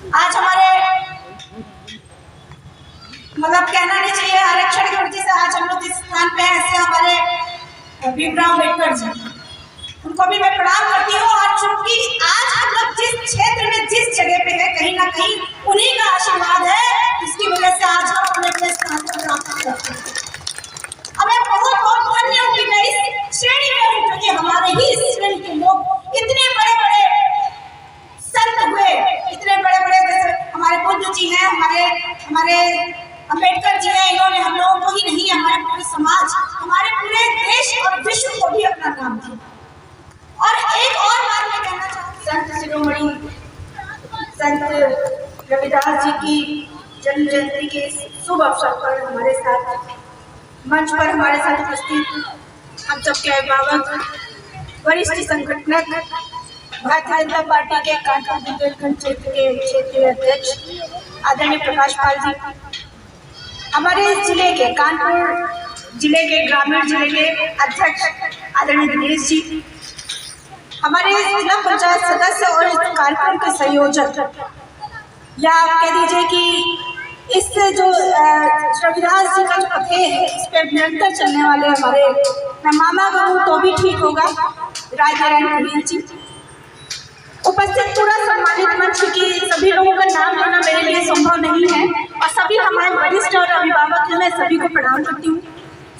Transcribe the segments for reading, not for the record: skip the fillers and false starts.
आज हमारे कहना नहीं चाहिए आरक्षण की वजह से आज हम लोग इस स्थान पे हैं। ऐसे हमारे भीमराव अम्बेडकर जी, उनको भी मैं प्रणाम करती हूँ। और चूंकि आज हम लोग जिस क्षेत्र में जिस जगह पे है, कहीं ना कहीं उन्हीं का आशीर्वाद है, जिसकी वजह से आज हम अपने अपने स्थान पर प्राप्त करते हैं। हमें बहुत बहुत धन्य हूँ कि मैं इस श्रेणी में हूँ, क्योंकि हमारे ही इस श्रेणी के लोग इतने बड़े बड़े संत हुए, इतने बड़े बड़े जैसे हमारे बुद्ध जी हैं, हमारे अम्बेडकर जी हैं। इन्होंने हम लोगों को ही नहीं, हमारे पूरे समाज, हमारे पूरे देश और विश्व को भी अपना काम दिया। और एक और बात मैं कहना चाहूँगी, संत शिरोमणि संत रविदास जी की जन्म जयंती के शुभ अवसर पर हमारे साथ मंच पर हमारे साथ उपस्थित हम सबके अभिभावक, वरिष्ठ संगठनक, भारतीय जनता पार्टी के कानपुर बुंदेलखंड क्षेत्र के क्षेत्रीय अध्यक्ष आदरणीय प्रकाश पाल जी, हमारे जिले के कानपुर जिले के ग्रामीण जिले के अध्यक्ष आदरणीय दिनेश जी, हमारे जिला पंचायत सदस्य और इस कार्यक्रम के संयोजक, या आप कह दीजिए कि इस जो रविदास जी का जो पथे है, इस पर निरंतर चलने वाले हमारे, मैं मामा कहूँ तो भी ठीक होगा, राजनारायण जी, उपस्थित पूरा सम्मानित मंच की सभी लोगों का नाम लेना मेरे लिए संभव नहीं है, और सभी हमारे वरिष्ठ और अभिभावक हैं, मैं सभी को प्रणाम करती हूँ।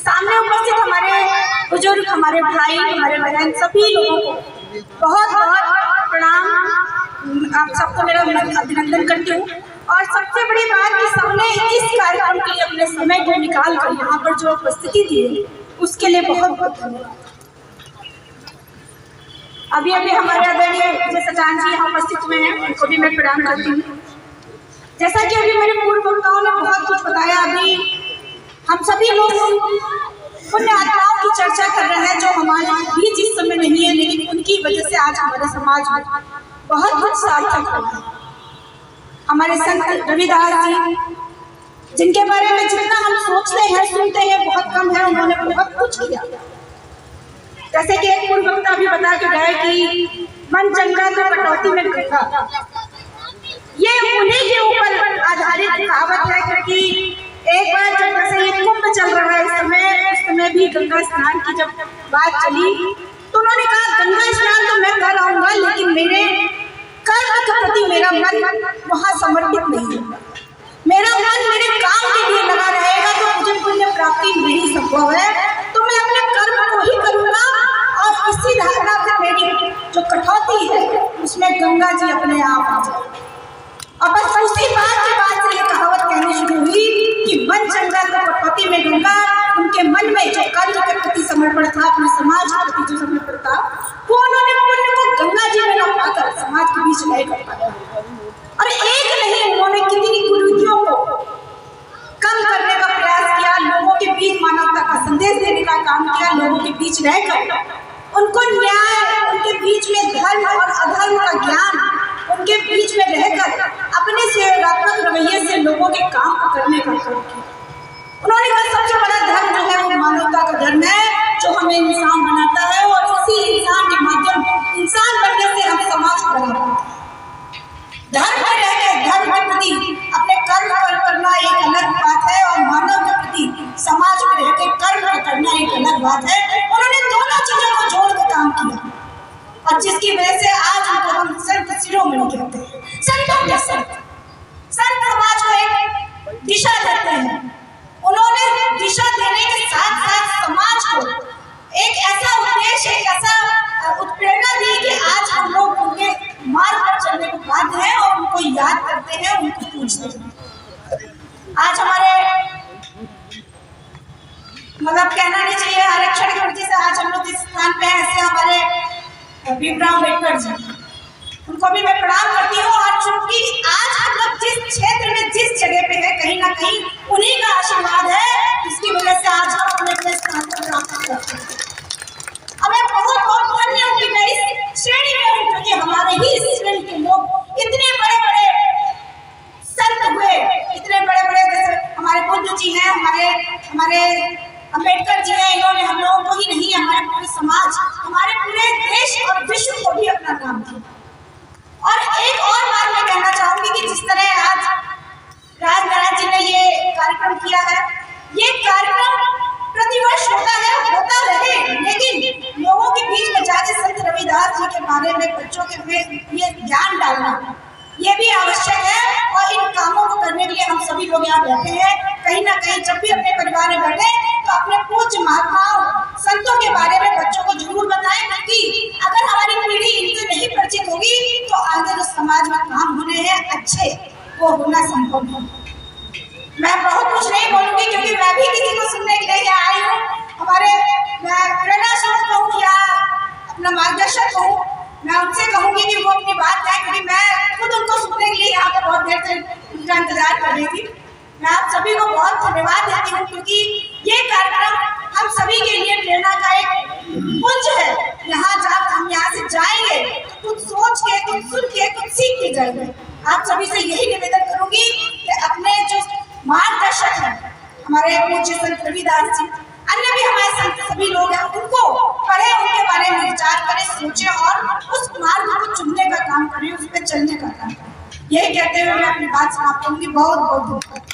सामने उपस्थित हमारे बुजुर्ग, हमारे भाई, हमारे बहन, सभी लोगों को बहुत बहुत प्रणाम, आप सबको मेरा अभिनंदन करती हूँ। और सबसे बड़ी बात कि सबने इस कार्यक्रम के लिए अपने समय को निकाल कर यहाँ पर जो उपस्थिति दी है, उसके लिए बहुत बहुत धन्यवाद। अभी हमारे आदरणीय विजय सचान जी यहाँ उपस्थित हुए हैं, उनको भी मैं प्रणाम करती हूँ। जैसा कि अभी मेरे पूर्व वक्ताओं ने बहुत कुछ बताया, अभी हम सभी लोग पुण्य आत्माओं की चर्चा कर रहे हैं जो हमारे बीच इस समय नहीं है, लेकिन उनकी वजह से आज हमारे समाज में बहुत कुछ सार्थक हुआ है। हमारे संत रविदास जी, जिनके बारे में जितना हम सोचते हैं सुनते हैं बहुत कम है, उन्होंने बहुत कुछ किया। जैसे कि एक पूर्व वक्ता भी बता के गए कि मन चंगा तो कटौती में गंगा, ये उन्हीं के ऊपर आधारित कहावत है। क्योंकि एक बार जब जैसे ये कुंभ चल रहा है उस समय भी गंगा स्नान की जब बात चली, तो उन्होंने कहा गंगा स्नान तो मैं कर आऊंगा, लेकिन मेरे कर्म के प्रति मेरा मन वहाँ समर्पित नहीं होगा, मेरा मन मेरे काम के लिए लगा रहेगा, तो मुझे पुण्य प्राप्ति नहीं संभव है, तो मैं अपने कर्म को ही करूंगा। और इसी धारणा से मेरी जो कटौती है उसमें गंगा जी अपने आप आ जाए। और बस उसी बात के बाद से ये कहावत कहनी शुरू हुई कि मन चंगा तो कटौती में गंगा। उनके मन में जो कर्म के प्रति समर्पण था, अपने समाज के प्रति जो समर्पण था, वो उन्होंने पुण्य को गंगा जी में न पाकर समाज के बीच नहीं कर पाया। और एक नहीं, उन्होंने कितनी कुरीतियों को कम करने का प्रयास किया, लोगों के बीच मानवता का संदेश देने का काम किया, लोगों के बीच रहकर उनको न्याय, उनके बीच में धर्म और अधर्म का ज्ञान, उनके बीच में रहकर अपने सेवात्मक रवैये से लोगों के काम को करने का काम किया। उन्होंने कहा सबसे बड़ा धर्म जो है वो मानवता का धर्म है, जो हमें इंसान बनाता है, और इसी इंसान के माध्यम इंसान बनने से हम समाज को बना पाते हैं। धर्म में रहकर धर्म के प्रति अपने कर्म करना एक अलग बात है, और मानव के प्रति समाज में रहकर कर्म करना एक अलग बात है। उन्होंने दोनों चीजों को जोड़ के काम किया, और जिसकी वजह से आज उनको हम संत शिरोमणि कहते हैं। संतों के संत समाज को एक दिशा देते हैं। उन्होंने दिशा देने के साथ साथ समाज को एक ऐसा उद्देश्य, एक ऐसा उत्प्रेरणा दी कि आज हम लोग उनके मार्ग पर चलने को बाध्य हैं और उनको याद करते हैं, उनको पूछते हैं। आज हमारे कहना नहीं चाहिए आरक्षण की वजह से आज हम लोग इस स्थान पे हैं। ऐसे हमारे भीमराव अम्बेडकर जी, उनको भी मैं प्रणाम करती हूँ। और चूंकि आज हम लोग जिस क्षेत्र में जिस जगह पे है, कहीं ना कहीं उन्हीं का आशीर्वाद है, जिसकी वजह से आज हम अपने अपने स्थान पर प्राप्त करते हैं। हमें बहुत बहुत धन्य हूँ कि मैं इस श्रेणी में हूँ, क्योंकि हमारे ही इस श्रेणी के लोग इतने बड़े बड़े संत हुए, इतने बड़े बड़े जैसे हमारे बुद्ध जी हैं, हमारे अम्बेडकर जी हैं। इन्होंने हम लोगों को ही नहीं, हमारे पूरे समाज, हमारे पूरे देश और विश्व को भी अपना काम किया। और एक और में ये ज्ञान डालना ये भी आवश्यक है। और इन कामों को करने के लिए हम सभी लोग यहाँ बैठे हैं। कहीं ना कहीं जब भी अपने परिवार में बैठे तो अपने पूज्य महात्माओं संतों के बारे में बच्चों को जरूर बताएं, क्योंकि अगर हमारी पीढ़ी इनसे नहीं परिचित होगी तो आगे जो समाज में काम होने हैं अच्छे, वो होना संभव नहीं। मैं बहुत कुछ नहीं बोलूंगी क्योंकि मैं भी किसी को सुनने के लिए आई हूँ। हमारे प्रेरणा स्रोत कहूँ या अपना मार्गदर्शक कहूँ, मैं उनसे कहूँगी कि वो अपनी बात कहें, क्योंकि मैं खुद उनको सुनने के लिए यहाँ पर बहुत देर से उनका इंतजार कर रही थी। मैं आप सभी को बहुत धन्यवाद देती हूँ, क्योंकि ये कार्यक्रम हम सभी के लिए प्रेरणा का एक पुंज है। यहाँ जब हम यहाँ से जाएंगे तो कुछ सोच के, कुछ सुन के, कुछ सीख के जाएंगे। आप सभी से यही निवेदन करूंगी कि अपने जो मार्गदर्शक हैं हमारे पूज्य संत रविदास जी, अन्य भी हमारे संत सभी लोग हैं, उनको पढ़े, उनके बारे में विचार करें, सोचें और उस मार्ग को चुनने का काम करें, उस पर चलने का काम करें। यही कहते हुए मैं अपनी बात समाप्त करूंगी। बहुत बहुत धन्यवाद।